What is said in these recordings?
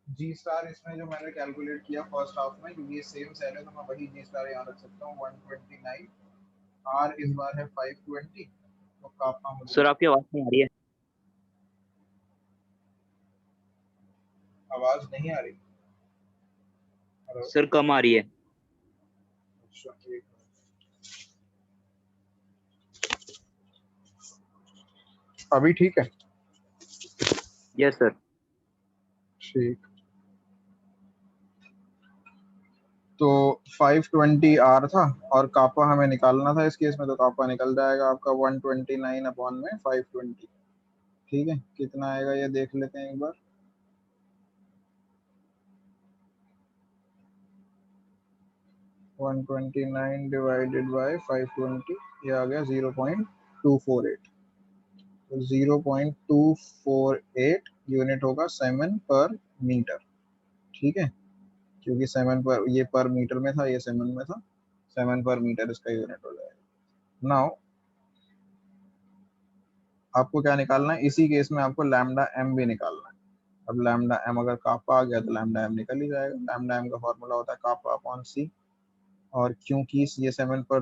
जी star इसमें जो मैंने कैलकुलेट किया फर्स्ट हाफ में, क्योंकि ये सेम सेल है तो मैं वही जी स्टार यहाँ रख सकता हूँ 129। आर इस बार है 520। तो कापा मुझे सर आपकी आवाज नहीं आ रही है। आवाज नहीं आ रही। हेलो। सर कम आ रही है। अच्छा एक मिनट। अभी ठीक है। Yes sir. ठीक। तो 520 आर था और कापा हमें निकालना था इस केस में, तो कापा निकल जाएगा आपका 129 अपॉन में 520। ठीक है, कितना आएगा ये देख लेते हैं एक बार। 129 डिवाइडेड बाय 520, ये आ गया 0.248। तो 0.248 यूनिट होगा सेमन पर मीटर। ठीक है, क्योंकि सेमन पर, ये पर मीटर में था, ये सेमन में था, सेमन पर मीटर इसका यूनिट हो जाएगा। नाउ आपको क्या निकालना है इसी केस में, आपको लैम्डा एम भी निकालना है। अब लैम्डा एम अगर कापा आ गया तो लैम्डा एम निकल ही जाएगा। लैम्डा एम का फॉर्मूला होता है कापा अपॉन सी। और क्योंकि ये सेवन पर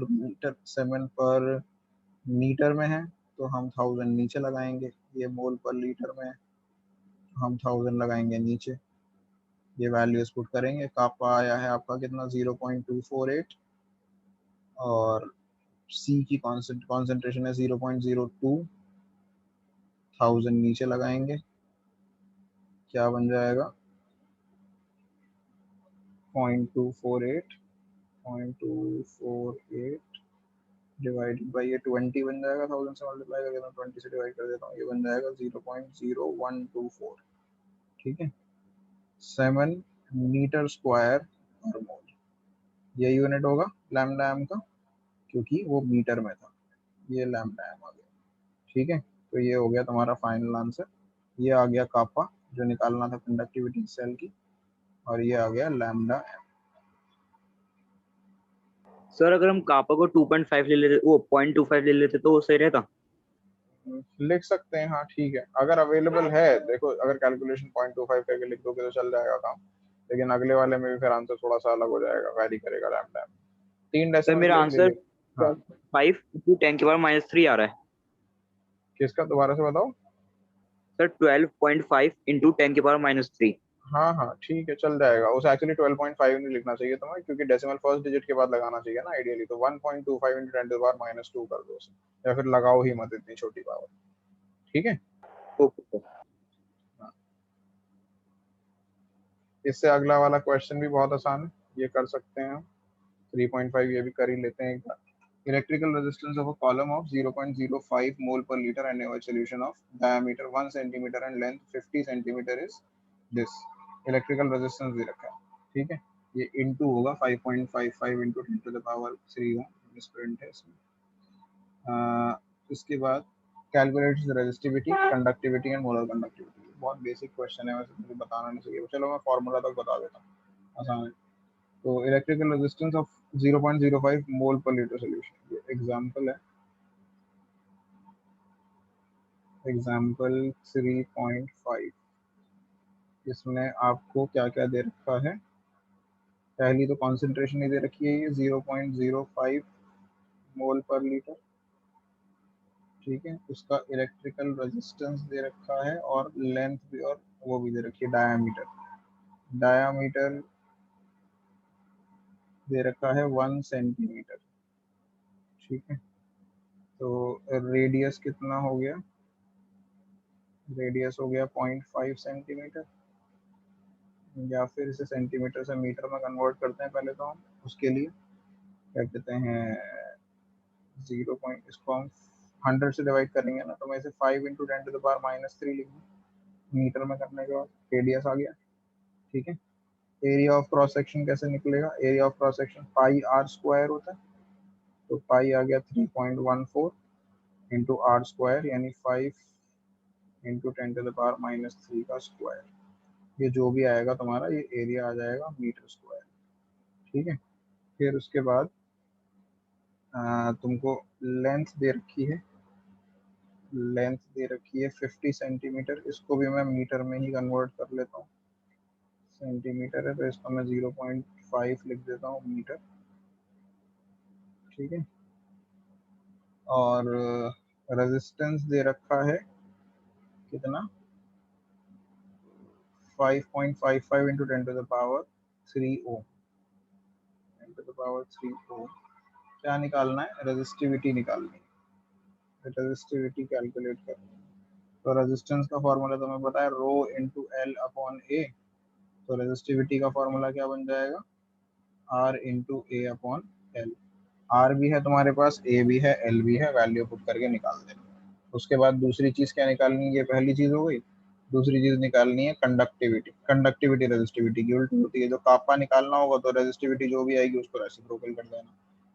मीटर में है तो हम 1000 नीचे लगाएंगे। ये मोल पर लीटर में है तो हम 1000 लगाएंगे नीचे। ये वैल्यूज पुट करेंगे, कापा आया है आपका कितना 0.248। और सी की कॉन्सेंट्रेशन है 0.02। 1000 नीचे लगाएंगे, क्या बन जाएगा 0.248। 0.248 डिवाइडेड बाई ये 20 बन जाएगा। 1000 से मल्टीप्लाई करके मैं 20 से डिवाइड कर देता हूँ, ये बन जाएगा 0.0124। ठीक है, 7 मीटर स्क्वायर पर मोल, ये यूनिट होगा लैम्डा एम का, क्योंकि वो मीटर में था। ये लैम्डा एम आ गया। ठीक है, तो ये हो गया तुम्हारा फाइनल आंसर। ये आ गया कापा जो निकालना था कंडक्टिविटी सेल की, और ये आ गया लैम्डा एम। सर अगर हम कापा को 2.5 ले लेते, वो 0.25 ले लेते तो वो सही रहता। लिख सकते हैं, हाँ ठीक है, अगर अवेलेबल है। देखो अगर कैलकुलेशन 0.25 करके लिख दोगे तो चल जाएगा काम, लेकिन अगले वाले में भी फिर आंसर थोड़ा सा अलग हो जाएगा, वैरी करेगा लैम्डा एम। 3 सर डेसिमल मेरा प्लेस ले आंसर ले। हाँ, 5 × 10⁻³ आ रहा है। किसका दोबारा से बताओ। सर 12.5 × 10⁻³ हाँ हाँ ठीक है, चल जाएगा। उसे एक्चुअली 12.5 नहीं लिखना चाहिए तुम्हें, क्योंकि डेसिमल फर्स्ट डिजिट के बाद लगाना चाहिए ना आइडियली। तो 1.25 इंटू 10⁻⁻² कर दो उसे, या फिर लगाओ ही मत इतनी छोटी पावर। ठीक है। Okay sir. हाँ। इससे अगला वाला क्वेश्चन भी बहुत आसान है, ये कर सकते हैं हम। 3.5 ये भी कर ही लेते हैं एक बार। Electrical resistance of a column of 0.05 mole per litre and a solution of diameter 1 centimeter and length 50 centimeter is this। Electrical resistance दे रखा है। ठीक है, ये इनटू होगा 5.55 इंटू 10⁻³ मिसप्रिंट है इसमें। इसके बाद calculate resistivity, conductivity and molar conductivity. बहुत बेसिक क्वेश्चन है, वैसे मुझे बताना नहीं चाहिए, चलो मैं फॉर्मूला तक बता देता हूँ, आसान है। तो electrical resistance of 0.05 mole per litre solution, ये एग्जांपल है। एग्जांपल 3.5, इसमें आपको क्या क्या दे रखा है। पहली तो कॉन्सेंट्रेशन ही दे रखी है, ये 0.05 मोल पर लीटर। ठीक है, उसका इलेक्ट्रिकल रेजिस्टेंस दे रखा है और लेंथ भी, और वो भी दे रखी है डायामीटर। डायामीटर दे रखा है 1 सेंटीमीटर। ठीक है, तो रेडियस कितना हो गया, रेडियस हो गया 0.5 सेंटीमीटर। या फिर इसे सेंटीमीटर से मीटर में कन्वर्ट करते हैं पहले तो हम, उसके लिए क्या कहते हैं, 0. इसको हम 100 से डिवाइड करेंगे ना, तो मैं इसे 5 इंटू 10⁻³ लिख दूँ मीटर में करने के बाद। रेडियस आ गया। ठीक है, एरिया ऑफ क्रॉस सेक्शन कैसे निकलेगा, area of cross section pi r square होता है। तो पाई आ गया 3.14 इंटू आर स्क्वायर, यानी 5 इंटू 10⁻³ का स्क्वायर। ये जो भी आएगा तुम्हारा, ये एरिया आ जाएगा मीटर स्क्वायर। ठीक है, फिर उसके बाद तुमको लेंथ दे रखी है लेंथ दे रखी है 50 सेंटीमीटर, इसको भी मैं मीटर में ही कन्वर्ट कर लेता हूँ। सेंटीमीटर है तो इसको मैं 0.5 लिख देता हूँ मीटर, ठीक है। और रेजिस्टेंस दे रखा है कितना, 5.55 इंटू 10⁻³ ओम, 10⁻³ ओम। क्या निकालना है, रेजिस्टिविटी निकालनी है, रेजिस्टिविटी कैलकुलेट करनी है। तो रेजिस्टेंस का फॉर्मूला तुम्हें पता है, rho into L upon A. तो रेजिस्टिविटी का फॉर्मूला क्या बन जाएगा, R into A upon L. R भी है तुम्हारे पास, ए भी है, एल भी है, वैल्यू पुट करके निकाल देना। उसके बाद दूसरी चीज क्या निकालनी है, ये पहली चीज हो गई। दूसरी चीज निकालनी है कंडक्टिविटी। कंडक्टिविटी रेजिस्टिविटी की उल्टी होती है, जो कापा निकालना होगा तो रेजिस्टिविटी जो भी आएगी उसको रेसिप्रोकल कर देना।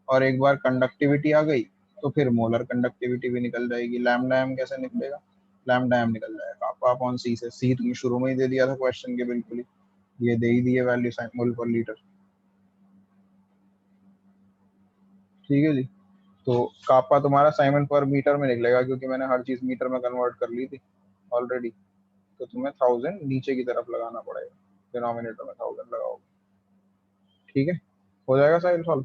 और एक बार कंडक्टिविटी आ गई तो फिर मोलर कंडक्टिविटी भी निकल जाएगी। लैम्डा एम कैसे निकलेगा, लैम्डा एम निकल जाएगा कापा अपॉन सी से। सी तुम्हें शुरू में ही दे दिया था क्वेश्चन के, बिल्कुल ही ये दे ही दिए वैल्यू मोल पर लीटर, ठीक है जी। तो कापा तुम्हारा साइमन पर मीटर में निकलेगा, क्योंकि मैंने हर चीज मीटर में कन्वर्ट कर ली थी ऑलरेडी। तो तुम्हें 1000 नीचे की तरफ लगाना पड़ेगा, डिनोमिनेटर में 1000 लगाओगे, ठीक है। हो जाएगा साहिल सॉल्व।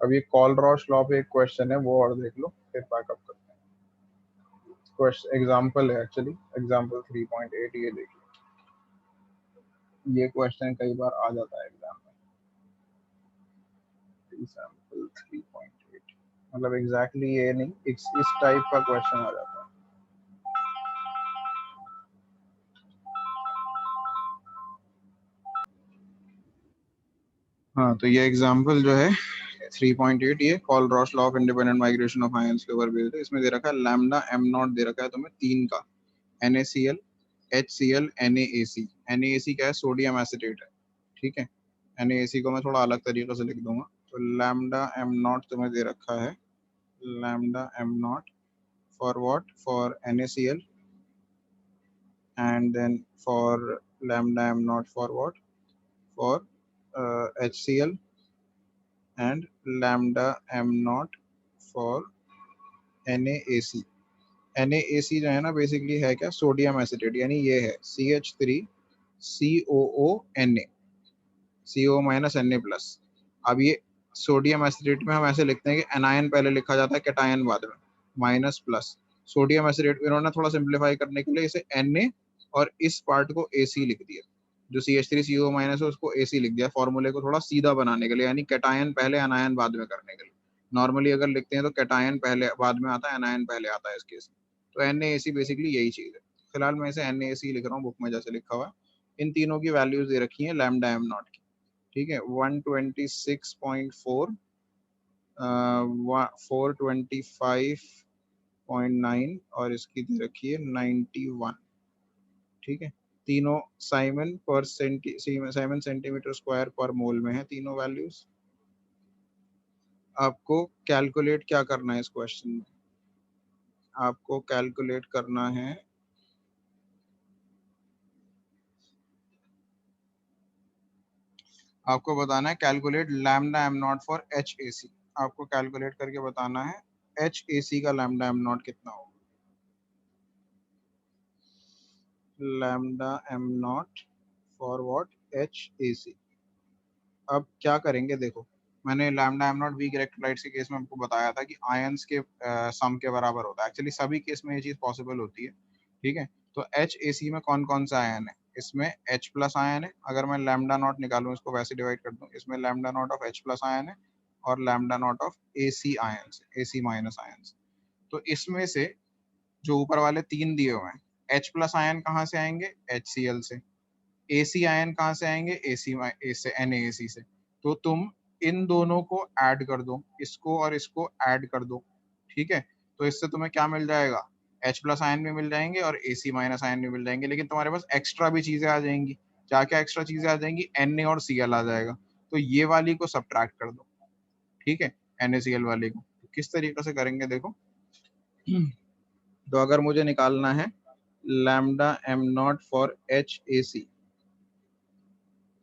अब ये कॉल रॉश लॉ पे एक क्वेश्चन है, वो और देख लो फिर बैकअप करते हैं। क्वेश्चन एग्जांपल है एक्चुअली, एग्जांपल 3.8, ये देखिए। ये क्वेश्चन कई बार आ जाता है एग्जाम में। एग्जांपल 3.8 मतलब एग्जैक्टली ये नहीं, इस टाइप का क्वेश्चन आ जाता है। हाँ, तो ये एग्जांपल जो है 3.8, ये call Roche law of independent migration of ions के ऊपर बेस्ड है। इसमें दे रखा है लैम्डा एम नॉट दे रखा है तुम्हें 3 का, NaCl, HCl, NaAC। NaAC क्या है, सोडियम एसिटेट है, ठीक है। NaAC को मैं थोड़ा अलग तरीके से लिख दूंगा। तो लैम्डा एम नॉट तुम्हें दे रखा है, lambda M not for what, for NaCl, and then for lambda m naught for what, for HCl, and lambda m naught for NaAC। NaAC जो है ना बेसिकली है क्या, सोडियम एसिटेट, यानी ये है CH3COO CO minus Na plus. अब ये सोडियम एसिटेट में हम ऐसे लिखते हैं कि एनायन पहले लिखा जाता है, कैटायन बाद में, माइनस प्लस। सोडियम एसिटेट इन्होंने थोड़ा सिंप्लीफाई करने के लिए इसे Na और इस पार्ट को AC लिख दिया, जो CH3CO माइनस है उसको AC लिख दिया, फॉर्मूले को थोड़ा सीधा बनाने के लिए, यानी कैटायन पहले एनायन बाद में करने के लिए। नॉर्मली अगर लिखते हैं तो कैटायन पहले बाद में आता है, एनायन पहले आता है इस केस में। तो NaAC बेसिकली यही चीज है। फिलहाल मैं इसे NaAC लिख रहा हूँ बुक में जैसे लिखा हुआ है। इन तीनों की वैल्यूज दे रखी है लैम्डा एम नॉट की, ठीक है। 126.4, 425.9 और इसकी दे रखी है 91, ठीक है। तीनों साइमन सेंटीमीटर स्क्वायर पर मोल में है तीनों वैल्यूज। आपको कैलकुलेट क्या करना है इस क्वेश्चन में, आपको कैलकुलेट करना है, आपको बताना है calculate lambda M not for HAC। आपको कैलकुलेट करके बताना है HAC का लैम्डा एम नॉट कितना होगा, lambda M not for what, HAC। अब क्या करेंगे, देखो मैंने lambda M not weak electrolytes के केस में आपको बताया था कि आयंस के सम के बराबर होता है। एक्चुअली सभी केस में ये चीज पॉसिबल होती है, ठीक है। तो HAC में कौन कौन सा आयन है, इसमें H प्लस आयन है। अगर मैं लैम्डा नॉट निकालूं, इसको वैसे डिवाइड कर दूं, इसमें lambda nought of H plus ion है और lambda nought of AC ion, AC minus ion. तो इसमें से जो ऊपर वाले 3 दिए हुए हैं, H प्लस आयन कहाँ से आएंगे, HCl से। AC आयन कहाँ से आएंगे, AC से, NaAC से। तो तुम इन दोनों को ऐड कर दो, इसको और इसको ऐड कर दो, ठीक है। तो इससे तुम्हें क्या मिल जाएगा, H प्लस आयन भी मिल जाएंगे और AC माइनस आयन भी मिल जाएंगे। लेकिन तुम्हारे पास एक्स्ट्रा भी चीजें आ जाएंगी। क्या क्या एक्स्ट्रा चीजें आ जाएंगी, Na और Cl आ जाएगा। तो ये वाली को सब्ट्रैक्ट कर दो, ठीक है, NaCl वाली को। तो किस तरीके से करेंगे देखो, तो अगर मुझे निकालना है lambda M not for H A C,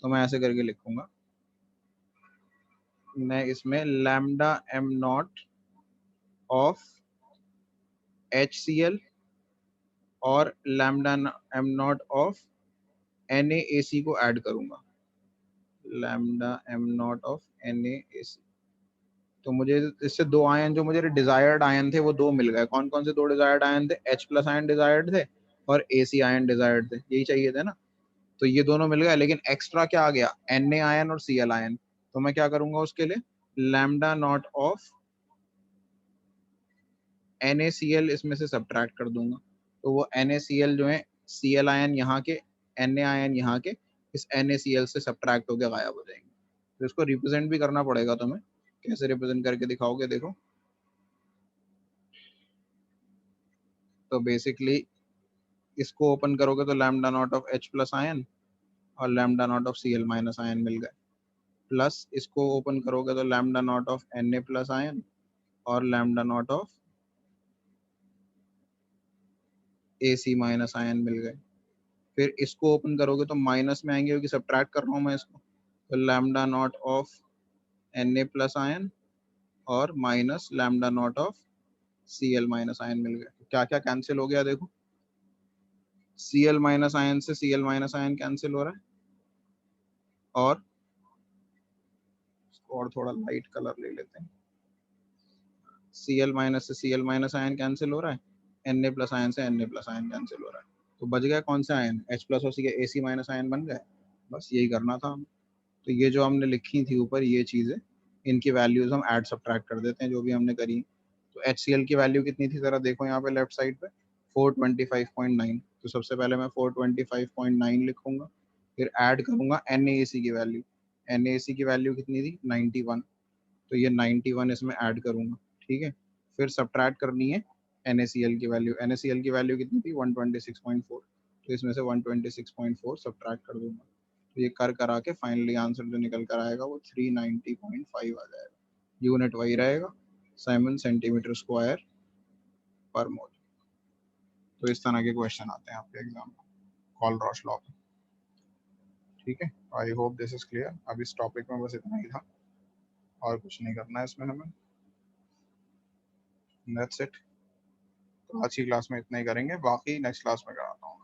तो मैं ऐसे करके लिखूंगा, मैं इसमें lambda M nought of H C L और lambda M nought of N A C को ऐड करूंगा, lambda M nought of N A C. तो मुझे इससे दो आयन जो मुझे डिजायर्ड आयन थे वो दो मिल गए। कौन कौन से दो डिजायर्ड आयन थे? H प्लस आयन डिजायर्ड थे और AC आयन डिजायर्ड थे, यही चाहिए थे ना। तो ये दोनों मिल गए, लेकिन एक्स्ट्रा क्या आ गया? Na आयन और Cl आयन। तो मैं क्या करूंगा उसके लिए? लैम्डा नॉट ऑफ NaCl इसमें से सब्ट्रैक्ट कर दूंगा। तो वो NaCl जो है, Cl आयन यहाँ के, Na आयन यहाँ के, इस NaCl से सब्ट्रैक्ट होकर गायब हो जाएंगे। तो इसको रिप्रेजेंट भी करना पड़ेगा तुम्हें। कैसे रिप्रेजेंट करके दिखाओगे? देखो, तो बेसिकली इसको ओपन करोगे तो lambda nought of H plus ion और lambda nought of Cl minus ion मिल गए, प्लस इसको ओपन करोगे तो lambda nought of Na plus ion और lambda nought of Ac minus ion मिल गए। फिर इसको ओपन करोगे तो माइनस में आएंगे क्योंकि सब्ट्रैक्ट कर रहा हूँ मैं इसको, तो lambda nought of Na plus ion और minus lambda nought of Cl minus ion मिल गए। क्या क्या कैंसिल हो गया? देखो, Cl माइनस आयन से Cl माइनस आयन कैंसिल हो रहा है, और थोड़ा लाइट कलर ले लेते हैं। Cl माइनस से Cl माइनस आयन कैंसिल हो रहा है, Na प्लस आयन से Na प्लस आयन कैंसिल हो रहा है। तो बच गया कौन सा आयन? H प्लस और AC माइनस आयन बन गए। बस यही करना था हमें। तो ये जो हमने लिखी थी ऊपर ये चीज़ें, इनकी वैल्यूज हम ऐड सब्ट्रैक्ट कर देते हैं जो भी हमने करी। तो HCl की वैल्यू कितनी थी ज़रा देखो यहाँ पे लेफ्ट साइड पे, 425.9। तो सबसे पहले मैं 425.9 लिखूंगा, फिर ऐड करूंगा NaAC की वैल्यू। NaAC की वैल्यू कितनी थी? 91। तो ये 91 इसमें ऐड करूंगा, ठीक है। फिर सब्ट्रैक्ट करनी है NaCl की वैल्यू। NaCl की वैल्यू कितनी थी? 126.4। तो इसमें से 126.4 सब्ट्रैक्ट कर दूंगा। तो ये कर करा के फाइनली आंसर जो निकल कर आएगा वो 390.5 आ जाएगा। यूनिट वही रहेगा, साइमन सेंटीमीटर स्क्वायर पर मोल। तो इस तरह के क्वेश्चन आते हैं आपके एग्जाम में कॉलरॉश लॉ पे, ठीक है। I hope this is clear. अब इस टॉपिक में बस इतना ही था, और कुछ नहीं करना है इसमें हमें। That's it. तो आज की क्लास में इतना ही करेंगे, बाकी नेक्स्ट क्लास में कराता हूँ।